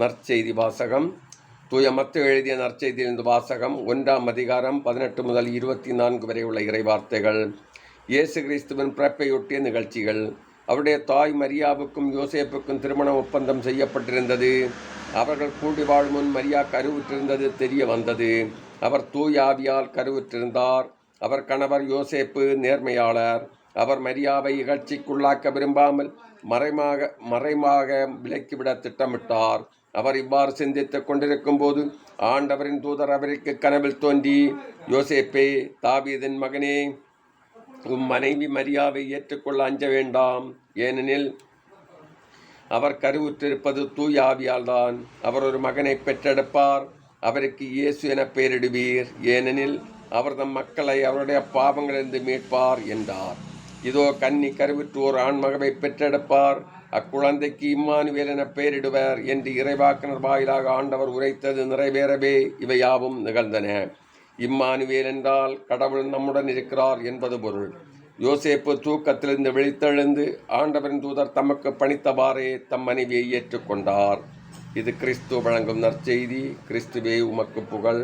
நற்செய்தி வாசகம். தூய மத்தேயு எழுதிய நற்செய்தியிலிருந்து வாசகம். 1ஆம் அதிகாரம் 18 முதல் 24 வரை உள்ள இறைவார்த்தைகள். இயேசு கிறிஸ்துவின் பிறப்பையொட்டிய நிகழ்ச்சிகள். அவருடைய தாய் மரியாவுக்கும் யோசேப்புக்கும் திருமண ஒப்பந்தம் செய்யப்பட்டிருந்தது. அவர்கள் கூடி வாழும் முன் மரியா கருவுற்றிருந்தது தெரிய வந்தது. அவர் தூய ஆவியால் கருவுற்றிருந்தார். அவர் கணவர் யோசேப்பு நேர்மையாளர். அவர் மரியாவை இகழ்ச்சிக்குள்ளாக்க விரும்பாமல் மறைமாக விலக்கிவிட திட்டமிட்டார். அவர் இவ்வாறு சிந்தித்துக் கொண்டிருக்கும் போது ஆண்டவரின் தூதர் அவருக்கு கனவில் தோன்றி, யோசேப்பே, தாவீதின் மகனே, உம் மனைவி மரியாவை ஏற்றுக்கொள்ள அஞ்ச வேண்டாம். ஏனெனில் அவர் கருவுற்றிருப்பது தூய ஆவியால் தான். அவர் ஒரு மகனை பெற்றெடுப்பார். அவருக்கு இயேசு என பெயரிடுவீர். ஏனெனில் அவர் தம் மக்களை அவருடைய பாவங்களிலிருந்து மீட்பார் என்றார். இதோ கன்னி கருவுற்று ஒரு ஆண்மகவை பெற்றெடுப்பார். அக்குழந்தைக்கு இம்மானுவேல் என பெயரிடுவர் என்று இறைவாக்கினர் வாயிலாக ஆண்டவர் உரைத்தது நிறைவேறவே இவையாவும் நிகழ்ந்தன. இம்மானுவேல் என்றால் கடவுள் நம்முடன் இருக்கிறார் என்பது பொருள். யோசேப்பு தூக்கத்திலிருந்து விழித்தெழுந்து ஆண்டவரின் தூதர் தமக்கு பணித்தவாறே தம் மனைவியை ஏற்றுக்கொண்டார். இது கிறிஸ்து வழங்கும் நற்செய்தி. கிறிஸ்துவே உமக்கு புகழ்.